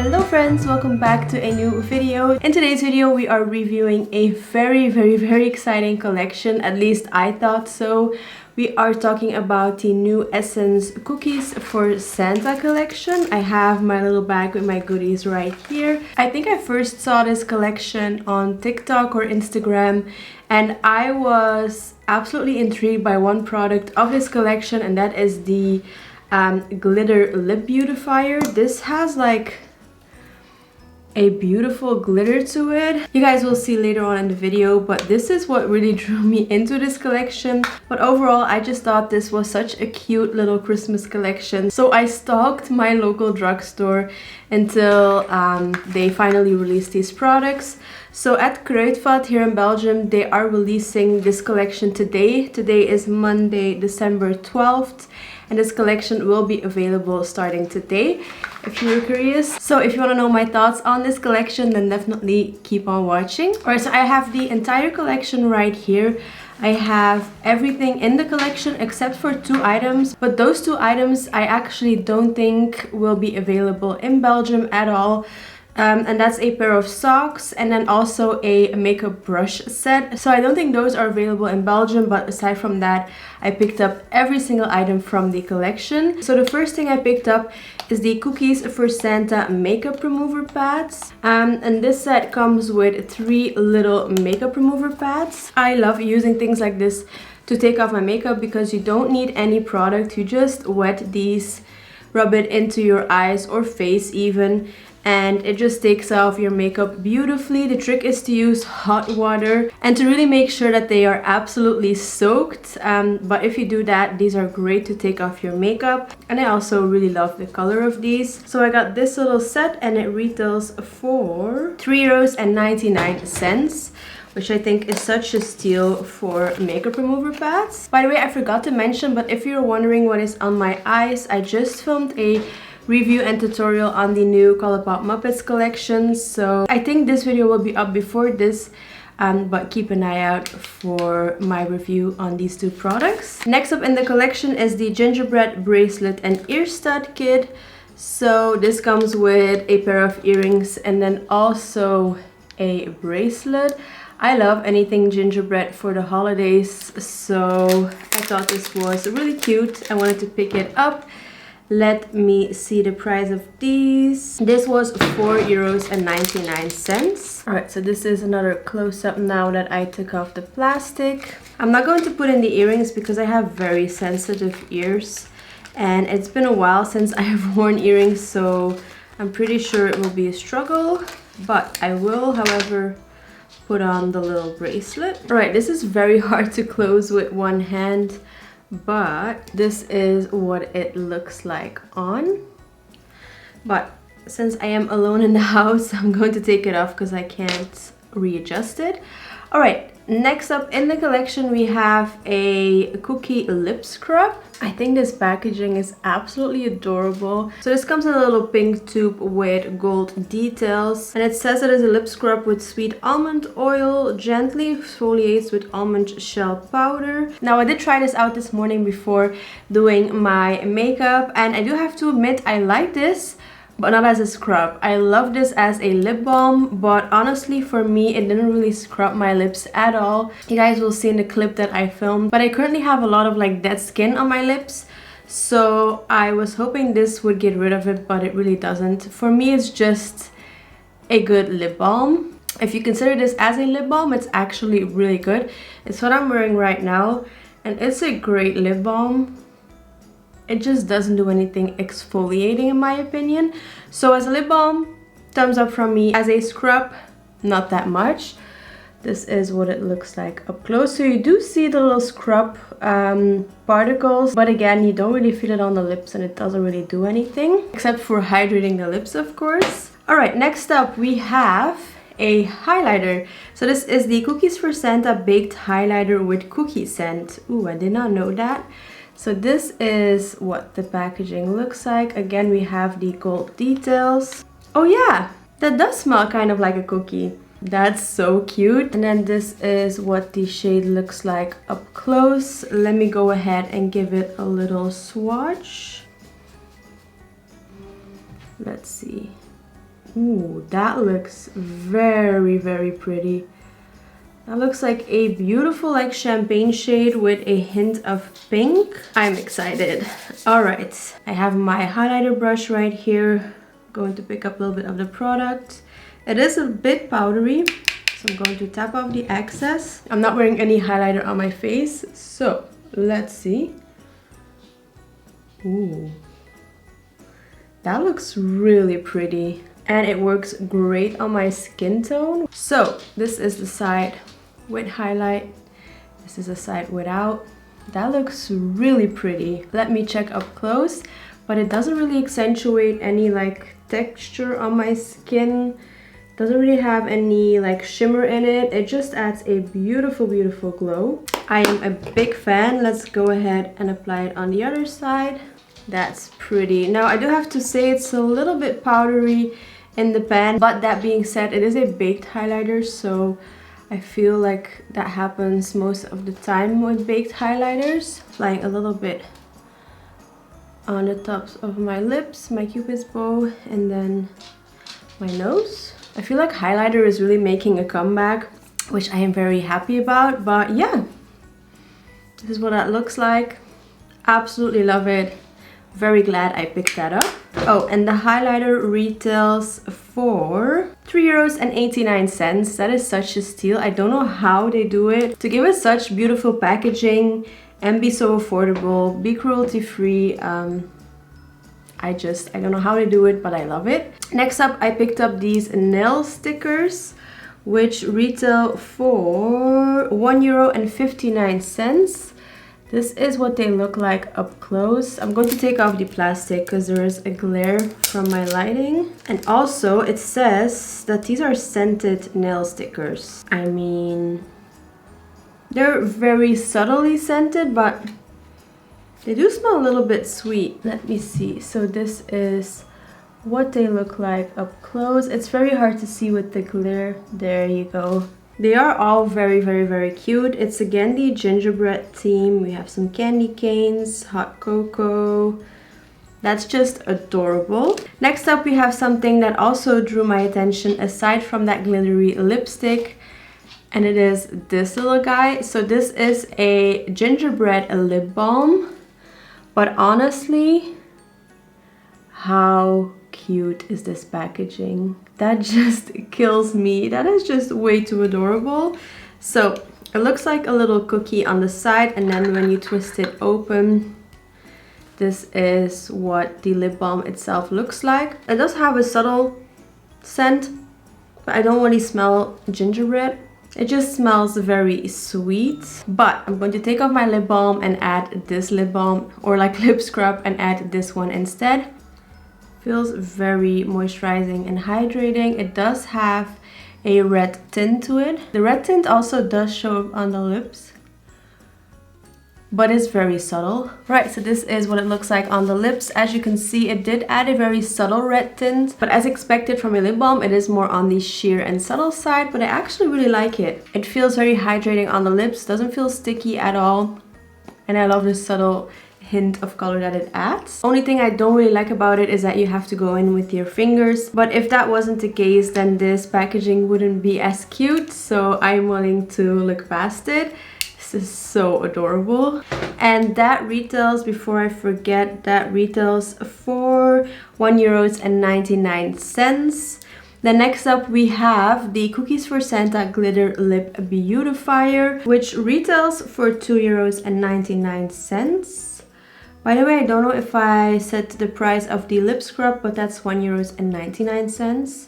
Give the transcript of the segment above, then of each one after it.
Hello friends, welcome back to a new video. In today's video we are reviewing a very exciting collection, at least I thought so. We are talking about the new Essence Cookies for Santa collection. I have my little bag with my goodies right here. I think I first saw this collection on TikTok or Instagram and I was absolutely intrigued by one product of this collection, and that is the glitter lip beautifier. This has like a beautiful glitter to it. You guys will see later on in the video, but this is what really drew me into this collection. But overall, I just thought this was such a cute little Christmas collection. So I stalked my local drugstore until they finally released these products. So at Kruidvat here in Belgium, they are releasing this collection today. Today is Monday, December 12th. And this collection will be available starting today, if you're curious. So if you want to know my thoughts on this collection, then definitely keep on watching. Alright, so I have the entire collection right here. I have everything in the collection except for 2 items, but those 2 items I actually don't think will be available in Belgium at all. And that's a pair of socks and then also a makeup brush set. So I don't think those are available in Belgium, but aside from that, I picked up every single item from the collection. So the first thing I picked up is the Cookies for Santa makeup remover pads. And this set comes with 3 little makeup remover pads. I love using things like this to take off my makeup because you don't need any product. You just wet these, rub it into your eyes or face even, and it just takes off your makeup beautifully. The trick is to use hot water and to really make sure that they are absolutely soaked. But if you do that, these are great to take off your makeup. And I also really love the color of these. So I got this little set and it retails for €3.99, which I think is such a steal for makeup remover pads. By the way, I forgot to mention, but if you're wondering what is on my eyes, I just filmed a review and tutorial on the new Colourpop Muppets collection, so I think this video will be up before this, but keep an eye out for my review on these 2 products. Next up in the collection is the Gingerbread Bracelet and Ear Stud Kit. So this comes with a pair of earrings and then also a bracelet. I love anything gingerbread for the holidays, so I thought this was really cute. I wanted to pick it up. Let me see the price of these. This was €4.99. Alright, so this is another close-up now that I took off the plastic. I'm not going to put in the earrings because I have very sensitive ears. And it's been a while since I have worn earrings, so I'm pretty sure it will be a struggle. But I will, however, put on the little bracelet. Alright, this is very hard to close with one hand, but this is what it looks like on. But since I am alone in the house, I'm going to take it off because I can't readjust it. Alright, next up in the collection we have a cookie lip scrub. I think this packaging is absolutely adorable. So this comes in a little pink tube with gold details, and it says it is a lip scrub with sweet almond oil, gently exfoliates with almond shell powder. Now I did try this out this morning before doing my makeup, and I do have to admit I like this, but not as a scrub. I love this as a lip balm, but honestly for me it didn't really scrub my lips at all. You guys will see in the clip that I filmed, but I currently have a lot of like dead skin on my lips, so I was hoping this would get rid of it, but it really doesn't. For me it's just a good lip balm. If you consider this as a lip balm, it's actually really good. It's what I'm wearing right now and it's a great lip balm. It just doesn't do anything exfoliating in my opinion. So as a lip balm, thumbs up from me. As a scrub, not that much. This is what it looks like up close. So you do see the little scrub particles, but again, you don't really feel it on the lips and it doesn't really do anything except for hydrating the lips, of course. Alright, next up we have a highlighter. So this is the Cookies for Santa Baked Highlighter with Cookie Scent. Ooh, I did not know that. So this is what the packaging looks like. Again, we have the gold details. Oh yeah, that does smell kind of like a cookie. That's so cute. And then this is what the shade looks like up close. Let me go ahead and give it a little swatch. Let's see. Ooh, that looks very, very pretty. That looks like a beautiful like champagne shade with a hint of pink. I'm excited. Alright, I have my highlighter brush right here. I'm going to pick up a little bit of the product. It is a bit powdery, so I'm going to tap off the excess. I'm not wearing any highlighter on my face, so let's see. Ooh, that looks really pretty. And it works great on my skin tone. So this is the side with highlight. This is the side without. That looks really pretty. Let me check up close, but it doesn't really accentuate any like texture on my skin. Doesn't really have any like shimmer in it. It just adds a beautiful, beautiful glow. I am a big fan. Let's go ahead and apply it on the other side. That's pretty. Now I do have to say it's a little bit powdery in the pan, but that being said, it is a baked highlighter, so I feel like that happens most of the time with baked highlighters. Applying a little bit on the tops of my lips, my cupid's bow, and then my nose. I feel like highlighter is really making a comeback, which I am very happy about. But yeah, this is what that looks like. Absolutely love it. Very glad I picked that up. Oh, and the highlighter retails for €3.89. That is such a steal. I don't know how they do it to give us such beautiful packaging and be so affordable, be cruelty free. I don't know how they do it, but I love it. Next up, I picked up these nail stickers, which retail for €1.59. This is what they look like up close. I'm going to take off the plastic because there is a glare from my lighting. And also it says that these are scented nail stickers. I mean, they're very subtly scented, but they do smell a little bit sweet. Let me see. So this is what they look like up close. It's very hard to see with the glare. There you go. They are all very, very, very cute. It's again the gingerbread theme. We have some candy canes, hot cocoa. That's just adorable. Next up, we have something that also drew my attention aside from that glittery lipstick. And it is this little guy. So this is a gingerbread lip balm. But honestly, how cute is this packaging? That just kills me. That is just way too adorable. So it looks like a little cookie on the side, and then when you twist it open, this is what the lip balm itself looks like. It does have a subtle scent, but I don't really smell gingerbread. It just smells very sweet. But I'm going to take off my lip balm and add this lip balm, or like lip scrub, and add this one instead. Feels very moisturizing and hydrating. It does have a red tint to it. The red tint also does show up on the lips, but it's very subtle. Right, so this is what it looks like on the lips. As you can see, it did add a very subtle red tint, but as expected from a lip balm, it is more on the sheer and subtle side, but I actually really like it. It feels very hydrating on the lips, doesn't feel sticky at all, and I love this subtle hint of color that it adds. Only thing I don't really like about it is that you have to go in with your fingers, but if that wasn't the case, then this packaging wouldn't be as cute, so I'm willing to look past it. This is so adorable. And that retails, before I forget, that retails for €1.99. Then next up we have the Cookies for Santa Glitter Lip Beautifier, which retails for €2.99. By the way, I don't know if I said the price of the lip scrub, but that's €1.99.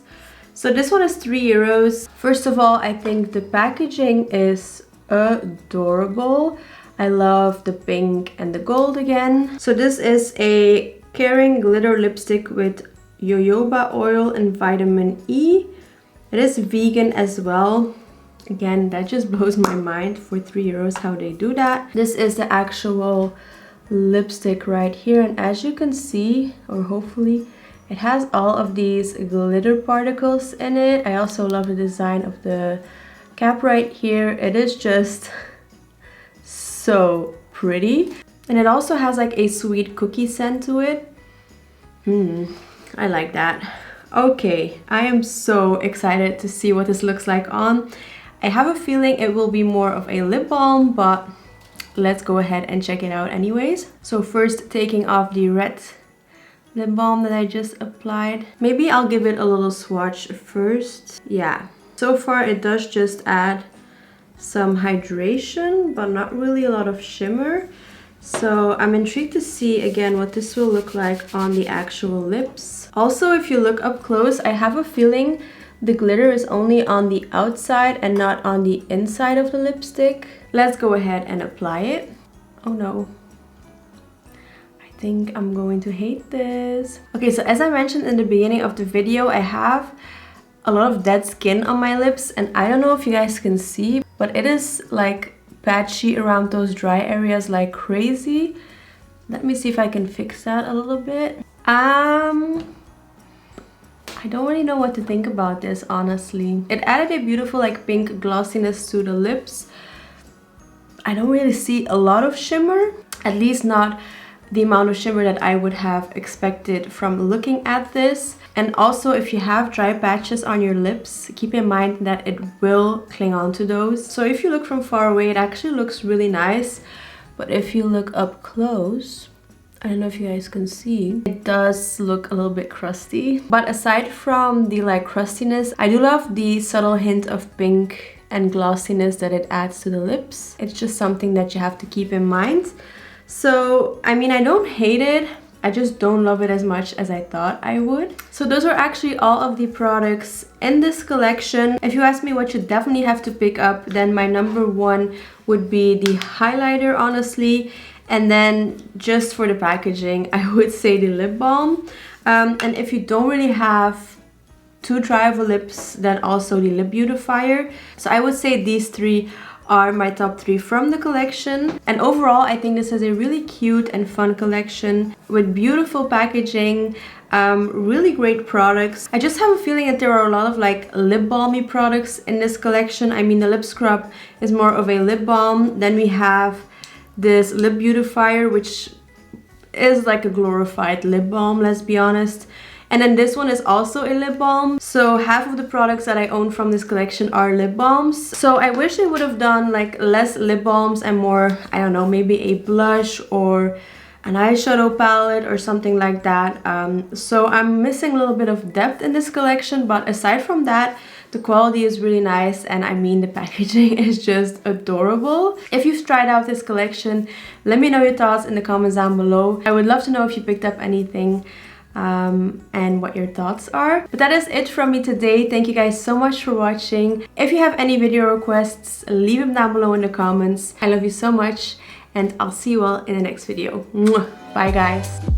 So this one is €3. First of all, I think the packaging is adorable. I love the pink and the gold again. So this is a caring glitter lipstick with jojoba oil and vitamin E. It is vegan as well. Again, that just blows my mind for €3 how they do that. This is the actual lipstick right here, and as you can see, or hopefully, it has all of these glitter particles in it. I also love the design of the cap right here. It is just so pretty, and it also has like a sweet cookie scent to it. I like that. Okay, I am so excited to see what this looks like on. I have a feeling it will be more of a lip balm, but let's go ahead and check it out anyways. So first, taking off the red lip balm that I just applied. Maybe I'll give it a little swatch first. Yeah, so far it does just add some hydration, but not really a lot of shimmer. So I'm intrigued to see again what this will look like on the actual lips. Also, if you look up close, I have a feeling the glitter is only on the outside and not on the inside of the lipstick. Let's go ahead and apply it. Oh no. I think I'm going to hate this. Okay, so as I mentioned in the beginning of the video, I have a lot of dead skin on my lips, and I don't know if you guys can see, but it is like patchy around those dry areas like crazy. Let me see if I can fix that a little bit. I don't really know what to think about this, honestly. It added a beautiful like pink glossiness to the lips. I don't really see a lot of shimmer, at least not the amount of shimmer that I would have expected from looking at this. And also, if you have dry patches on your lips, keep in mind that it will cling on to those. So if you look from far away, it actually looks really nice. But if you look up close, I don't know if you guys can see, it does look a little bit crusty. But aside from the like crustiness, I do love the subtle hint of pink and glossiness that it adds to the lips. It's just something that you have to keep in mind. So, I mean, I don't hate it. I just don't love it as much as I thought I would. So those are actually all of the products in this collection. If you ask me what you definitely have to pick up, then my number one would be the highlighter, honestly. And then just for the packaging, I would say the lip balm. And if you don't really have too dry of a lips, then also the Lip Beautifier. So I would say these three are my top 3 from the collection. And overall, I think this is a really cute and fun collection with beautiful packaging, really great products. I just have a feeling that there are a lot of like lip balmy products in this collection. I mean, the Lipscrub is more of a lip balm. Then we have this Lip Beautifier, which is like a glorified lip balm, let's be honest. And then this one is also a lip balm. So half of the products that I own from this collection are lip balms. So I wish they would have done like less lip balms and more, I don't know, maybe a blush or an eyeshadow palette or something like that. So I'm missing a little bit of depth in this collection, but aside from that, the quality is really nice, and I mean the packaging is just adorable. If you've tried out this collection, let me know your thoughts in the comments down below. I would love to know if you picked up anything and what your thoughts are. But that is it from me today. Thank you guys so much for watching. If you have any video requests, leave them down below in the comments. I love you so much, and I'll see you all in the next video. Mwah. Bye guys.